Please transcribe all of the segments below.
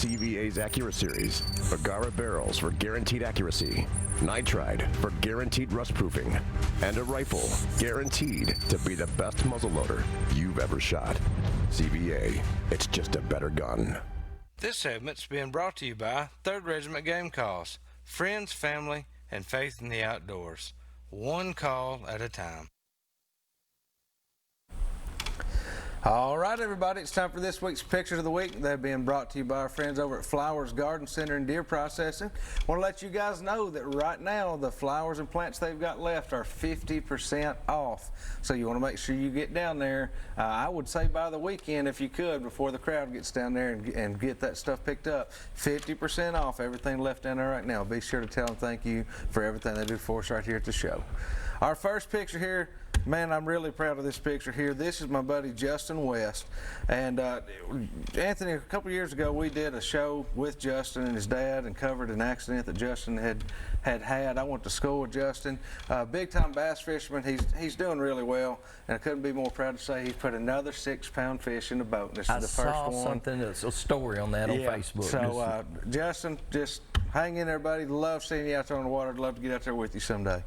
CVA's AccuraSeries, Agara barrels for guaranteed accuracy, nitride for guaranteed rust proofing, and a rifle guaranteed to be the best muzzleloader you've ever shot. CVA, it's just a better gun. This segment's being brought to you by 3rd Regiment Game Calls, friends, family, and faith in the outdoors. One call at a time. All right, everybody, it's time for this week's Pictures of the Week. They're being brought to you by our friends over at Flowers Garden Center and Deer Processing. I want to let you guys know that right now the flowers and plants they've got left are 50% off. So you want to make sure you get down there. I would say by the weekend if you could, before the crowd gets down there and get that stuff picked up. 50% off everything left down there right now. Be sure to tell them thank you for everything they do for us right here at the show. Our first picture here, man, I'm really proud of this picture here. This is my buddy Justin West. And Anthony, a couple years ago we did a show with Justin and his dad and covered an accident that Justin had. I went to school with Justin. Big time bass fisherman. He's doing really well, and I couldn't be more proud to say he's put another 6-pound fish in the boat. This is the first one. I saw something, a story on that on Facebook. So Justin, just hang in there, buddy. Love seeing you out there on the water. I'd love to get out there with you someday.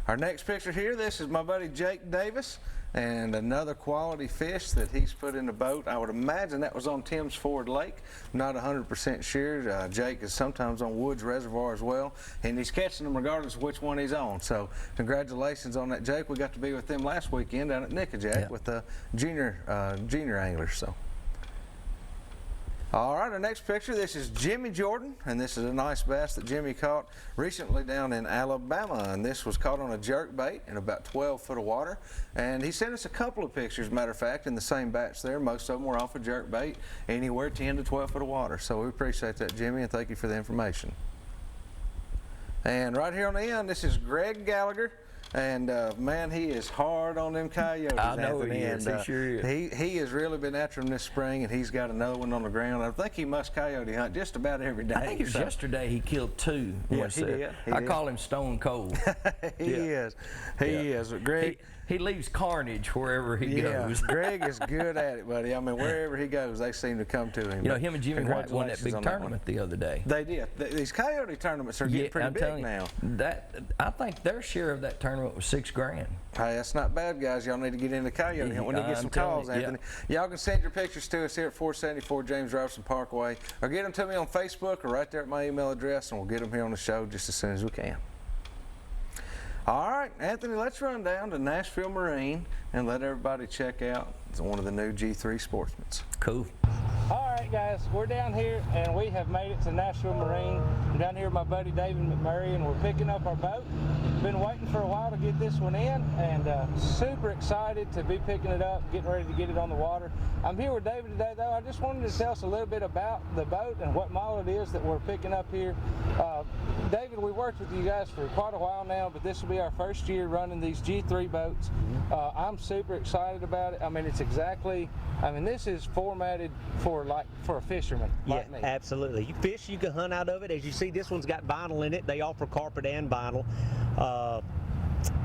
Our next picture here, this is my buddy Jake Davis and another quality fish that he's put in the boat. I would imagine that was on Tim's Ford Lake. Not 100% sure. Jake is sometimes on Woods Reservoir as well, and he's catching them regardless of which one he's on. So congratulations on that, Jake. We got to be with them last weekend down at Nickajack with the junior anglers. So. All right, our next picture, this is Jimmy Jordan, and this is a nice bass that Jimmy caught recently down in Alabama, and this was caught on a jerk bait in about 12 foot of water. And he sent us a couple of pictures, matter of fact, in the same batch there. Most of them were off a jerk bait, anywhere 10 to 12 foot of water. So we appreciate that, Jimmy, and thank you for the information. And right here on the end, this is Greg Gallagher. And man, he is hard on them coyotes. I know Anthony. he is. He sure is. He has really been after them this spring, and he's got another one on the ground. I think he must coyote hunt just about every day. I think it was yesterday he killed 2. Yes, he did. I call him Stone Cold. He is. He is. Greg. He leaves carnage wherever he goes. Greg is good at it, buddy. I mean, wherever he goes, they seem to come to him. You know, him and Jimmy White won that big tournament the other day. They did. These coyote tournaments are getting pretty big now. I think their share of that tournament was $6 grand. Hey, that's not bad, guys. Y'all need to get into coyote hunt. We need to get some calls, Anthony. Y'all can send your pictures to us here at 474 James Robertson Parkway, or get them to me on Facebook or right there at my email address, and we'll get them here on the show just as soon as we can. All right, Anthony, let's run down to Nashville Marine and let everybody check out one of the new G3 Sportsmen. Cool. All right, guys, we're down here and we have made it to Nashville Marine. I'm down here with my buddy David McMurray, and we're picking up our boat. Been waiting for a while to get this one in, and super excited to be picking it up, getting ready to get it on the water. I'm here with David today, though. I just wanted to tell us a little bit about the boat and what model it is that we're picking up here. David, we worked with you guys for quite a while now, but this will be our first year running these G3 boats. I'm super excited about it. I mean, it's exactly, this is formatted for a fisherman like me. Absolutely. You fish, you can hunt out of it. As you see, this one's got vinyl in it. They offer carpet and vinyl.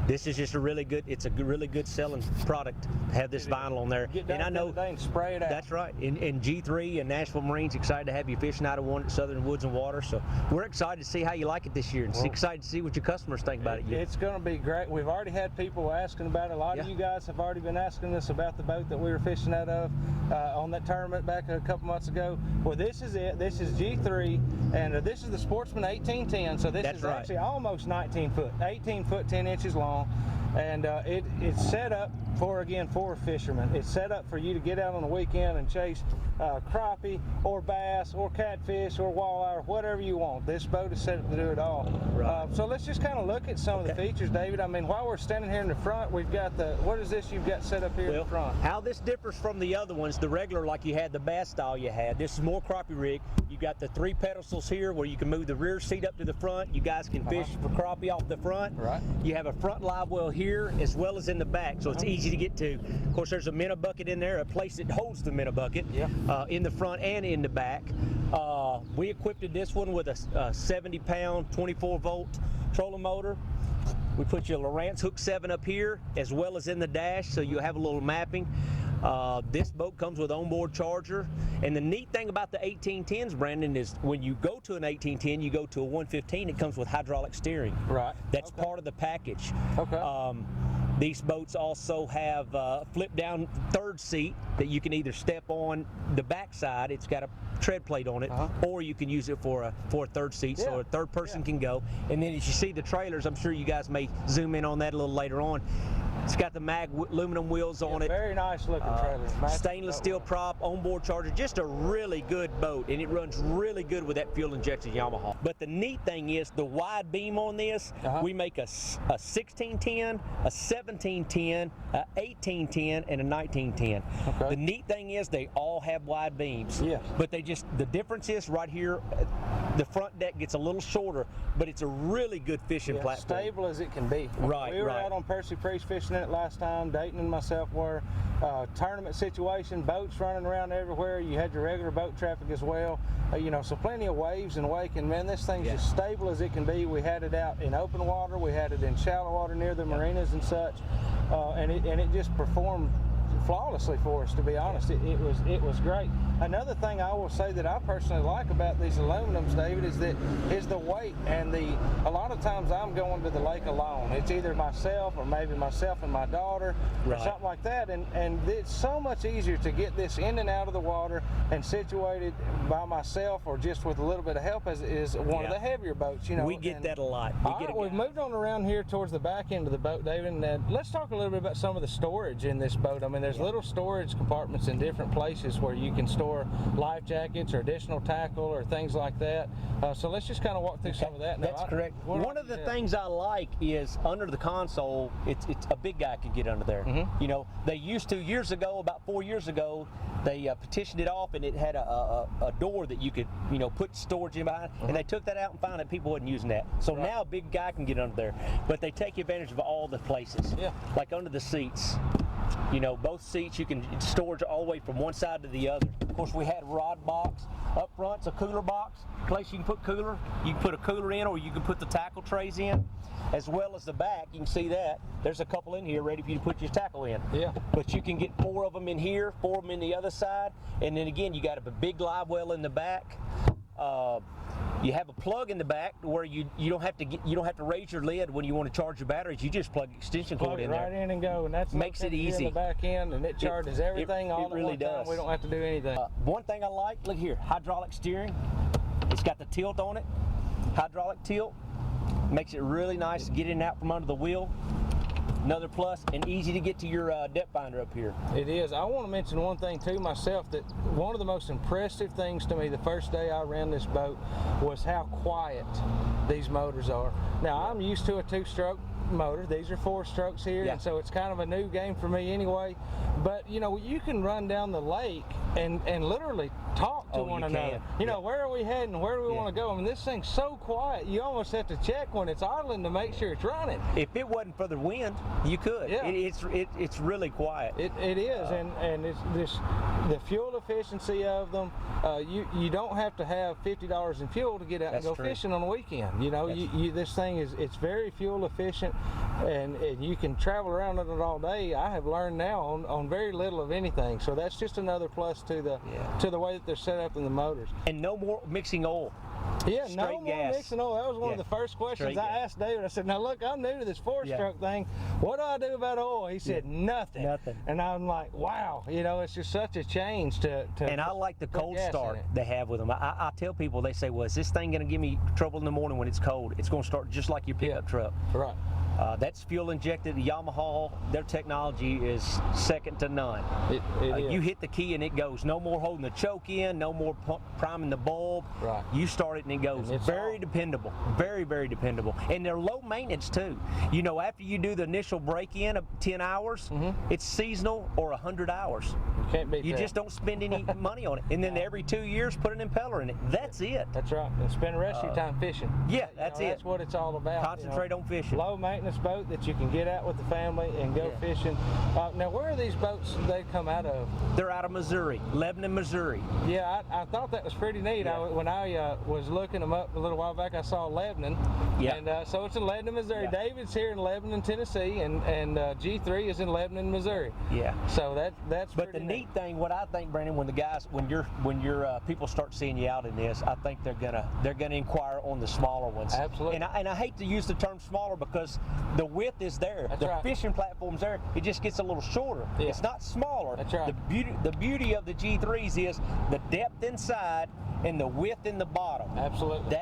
This is just a really good selling product to have this vinyl on there. Get down and I know and spray it out. That's right. And G3 and Nashville Marine's excited to have you fishing out of one at Southern Woods and Water. So we're excited to see how you like it this year, and excited to see what your customers think about it. It's going to be great. We've already had people asking about it. A lot of you guys have already been asking us about the boat that we were fishing out of on that tournament back a couple months ago. Well, this is it. This is G3, and this is the Sportsman 1810. So this is actually almost 19 foot, 18 foot 10 inches long. And it's set up for fishermen. It's set up for you to get out on the weekend and chase crappie or bass or catfish or walleye or whatever you want. This boat is set up to do it all. Right. So let's just kind of look at some of the features, David. I mean, while we're standing here in the front, we've got what is this you've got set up here in the front? How this differs from the other ones, the regular, like you had the bass style you had, this is more crappie rig. You got the 3 pedestals here where you can move the rear seat up to the front. You guys can fish for crappie off the front. Right. You have a front live well here as well as in the back, so it's easy to get to. Of course, there's a minnow bucket in there, a place that holds the minnow bucket in the front and in the back. We equipped this one with a 70-pound, 24-volt trolling motor. We put your Lowrance Hook 7 up here as well as in the dash, so you'll have a little mapping. This boat comes with onboard charger, and the neat thing about the 1810s, Brandon, is when you go to an 1810, you go to a 115, it comes with hydraulic steering. Right. That's part of the package. Okay. These boats also have a flip-down third seat that you can either step on the backside. It's got a tread plate on it, or you can use it for a third seat, so a third person can go. And then as you see the trailers, I'm sure you guys may zoom in on that a little later on. It's got the mag aluminum wheels on it. Very nice looking trailer. Stainless steel prop, onboard charger, just a really good boat, and it runs really good with that fuel injected Yamaha. But the neat thing is the wide beam on this, we make a 1610, a 1710, a 1810, and a 1910. Okay. The neat thing is they all have wide beams. Yes. But the difference is right here, the front deck gets a little shorter, but it's a really good fishing platform. Stable as it can be. Right, We were right. out on Percy Priest fishing it last time. Dayton and myself were. Tournament situation, boats running around everywhere. You had your regular boat traffic as well. You know, so plenty of waves and wake. And man, this thing's as stable as it can be. We had it out in open water. We had it in shallow water near the marinas and such. And it just performed flawlessly for us, to be honest. It was great. Another thing I will say that I personally like about these aluminums, David, is the weight, and a lot of times I'm going to the lake alone. It's either myself or maybe myself and my daughter or something like that, and it's so much easier to get this in and out of the water and situated by myself or just with a little bit of help as it is one of the heavier boats. You know, we get that a lot. We've moved on around here towards the back end of the boat, David, and let's talk a little bit about some of the storage in this boat. I mean, there's little storage compartments in different places where you can store life jackets or additional tackle or things like that. So let's just kind of walk through some of that. That's correct. One of the things I like is under the console, it's a big guy can get under there. You know, they used to years ago, about 4 years ago, they petitioned it off, and it had a door that you could, you know, put storage in behind, and they took that out and found that people wasn't using that. So now a big guy can get under there, but they take advantage of all the places. Like under the seats. You know, both seats you can storage all the way from one side to the other. Of course, we had a rod box. Up front's a cooler box, place you can put cooler. You can put a cooler in, or you can put the tackle trays in, as well as the back. You can see that. There's a couple in here ready for you to put your tackle in. But you can get 4 of them in here, 4 of them in the other side, and then again, you got a big live well in the back. You have a plug in the back where you don't have to raise your lid when you want to charge your batteries. You just plug extension cord in there. Right in and go, and that's makes it easy. In the back end, and it charges everything all it really does. We don't have to do anything. One thing I like, look here, hydraulic steering. It's got the tilt on it, hydraulic tilt. Makes it really nice to get in and out from under the wheel. Another plus, and easy to get to your depth finder up here. It is. I want to mention one thing too myself, that one of the most impressive things to me the first day I ran this boat was how quiet these motors are. Now I'm used to a 2-stroke motor. These are 4 strokes here, and so it's kind of a new game for me anyway. But you know, you can run down the lake and literally talk to one another. You know, where are we heading? Where do we want to go? I mean, this thing's so quiet, you almost have to check when it's idling to make sure it's running. If it wasn't for the wind, you could. It's really quiet. It is, and it's the fuel efficiency of them. You don't have to have $50 in fuel to get out and go fishing on the weekend. You know, this thing it's very fuel efficient, and you can travel around in it all day. I have learned now on very little of anything, so that's just another plus to the way that they're set up in the motors. And no more mixing oil. Yeah, Straight no more gas. mixing oil. That was one of the first questions Straight I asked David. I said, now look, I'm new to this 4-stroke thing. What do I do about oil? He said, nothing. And I'm like, wow, you know, it's just such a change to and I like the cold start they have with them. I tell people, they say, well, is this thing going to give me trouble in the morning when it's cold? It's going to start just like your pickup truck. Right. That's fuel injected. Yamaha, their technology is second to none. You hit the key and it goes. No more holding the choke in, no more priming the bulb. Right. You start it and it goes. And it's very dependable. Very, very dependable. And they're low maintenance too. You know, after you do the initial break-in of 10 hours, it's seasonal or 100 hours. You can't beat You that. just don't spend any money on it. And then every 2 years, put an impeller in it. That's it. That's right. And spend the rest of your time fishing. Yeah, that's it. That's what it's all about. Concentrate on fishing. Low maintenance boat that you can get out with the family and go fishing. Now, where are these boats they come out of? They're out of Missouri, Lebanon, Missouri. Yeah, I thought that was pretty neat. Yeah. When I was looking them up a little while back, I saw Lebanon. Yeah. And so it's in Lebanon, Missouri. Yeah. David's here in Lebanon, Tennessee, and G3 is in Lebanon, Missouri. Yeah. So that's But the pretty neat thing, what I think, Brandon, when your people start seeing you out in this, I think they're gonna inquire on the smaller ones. Absolutely. And I hate to use the term smaller because the width is there. That's the right. fishing platform's there. It just gets a little shorter. Yeah. It's not smaller. That's right. The beauty of the G3s is the depth inside and the width in the bottom. Absolutely.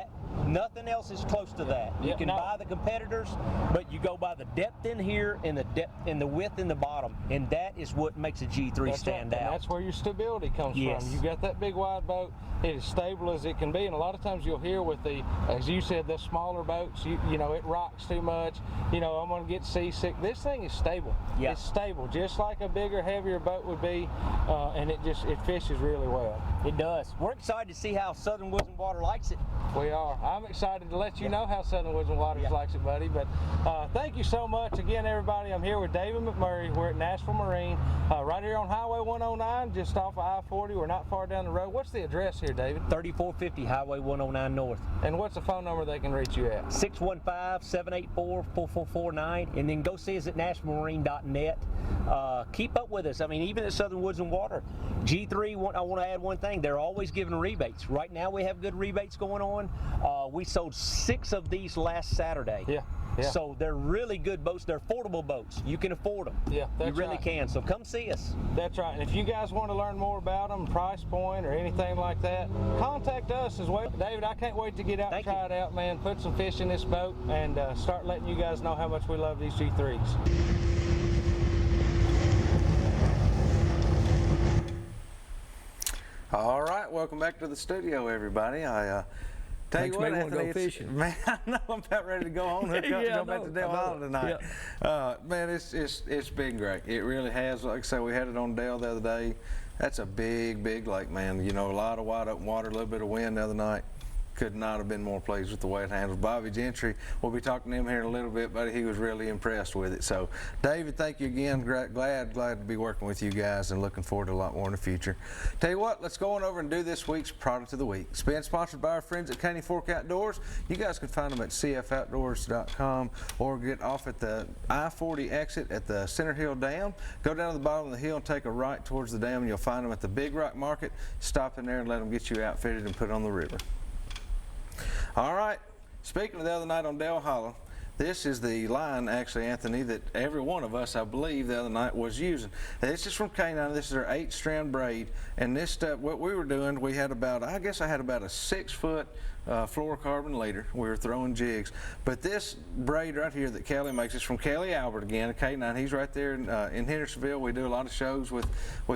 Nothing else is close to that. You can buy the competitors, but you go by the depth in here and the depth and the width in the bottom, and that is what makes a G3 stand out. And that's where your stability comes Yes. from. You got that big wide boat, it is stable as it can be, and a lot of times you'll hear with the, as you said, the smaller boats, you know, it rocks too much, I'm going to get seasick. This thing is stable. Yeah. It's stable, just like a bigger, heavier boat would be, and it fishes really well. It does. We're excited to see how Southern Woods and Water likes it. We are. I'm excited to let you know how Southern Woods and Waters likes it, buddy. But thank you so much again, everybody. I'm here with David McMurray. We're at Nashville Marine, right here on Highway 109, just off of I-40. We're not far down the road. What's the address here, David? 3450 Highway 109 North. And what's the phone number they can reach you at? 615-784-4449. And then go see us at nashvillemarine.net. Keep up with us. I mean, even at Southern Woods and Water, G3, I want to add one thing. They're always giving rebates. Right now we have good rebates going on. We sold 6 of these last Saturday. Yeah. So they're really good boats. They're affordable boats. You can afford them. Yeah, that's you really right. can. So come see us. That's right. And if you guys want to learn more about them, price point or anything like that, contact us as well. David, I can't wait to get out and try it out, man. Put some fish in this boat and start letting you guys know how much we love these G3s. All right, welcome back to the studio, everybody. Tell Makes you what, me wanna go Anthony, fishing. man, I know I'm about ready to go home, hook up, and Yeah, go back to Dale Hollow tonight. Man, it's been great. It really has. Like I said, we had it on Dale the other day. That's a big lake, man. A lot of wide open water, a little bit of wind the other night. Could not have been more pleased with the way it handles. Bobby Gentry, we'll be talking to him here in a little bit, but he was really impressed with it. So, David, thank you again. Glad to be working with you guys and looking forward to a lot more in the future. Tell you what, let's go on over and do this week's Product of the Week. It's been sponsored by our friends at Caney Fork Outdoors. You guys can find them at cfoutdoors.com or get off at the I-40 exit at the Center Hill Dam. Go down to the bottom of the hill and take a right towards the dam, and you'll find them at the Big Rock Market. Stop in there and let them get you outfitted and put on the river. All right, speaking of the other night on Dale Hollow, this is the line, actually, Anthony, that every one of us, I believe, the other night was using. This is from K9. This is our 8-strand braid. And this stuff, what we were doing, we had about, I guess I had about a 6-foot fluorocarbon leader. We were throwing jigs. But this braid right here that Kelly makes is from Kelly Albert again, at K9. He's right there in Hendersonville. We do a lot of shows with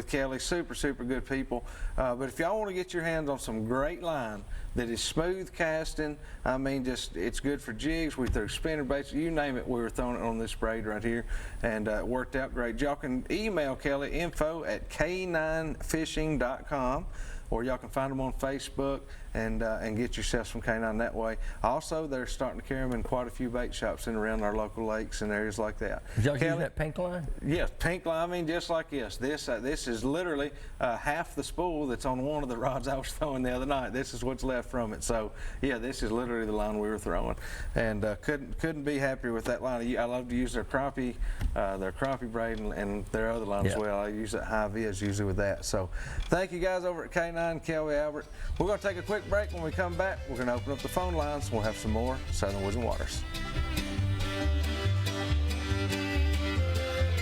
Kelly. Super good people. But if y'all want to get your hands on some great line that is smooth casting, I mean, just it's good for jigs. We threw spinner baits, you name it. We were throwing it on this braid right here, and it worked out great. Y'all can email Kelly info@k9fishing.com, or y'all can find them on Facebook and get yourself some K9 that way. Also, they're starting to carry them in quite a few bait shops in and around our local lakes and areas like that. Did y'all use Kelly? that pink line? Yes, pink line, I mean, just like this. This is literally half the spool that's on one of the rods I was throwing the other night. This is what's left from it. So, yeah, this is literally the line we were throwing, and couldn't be happier with that line. I love to use their crappie braid and their other line as well. I use that high vis usually with that. So, thank you guys over at K9, Kelly Albert. We're going to take a quick break. When we come back, we're going to open up the phone lines. We'll have some more Southern Woods and Waters.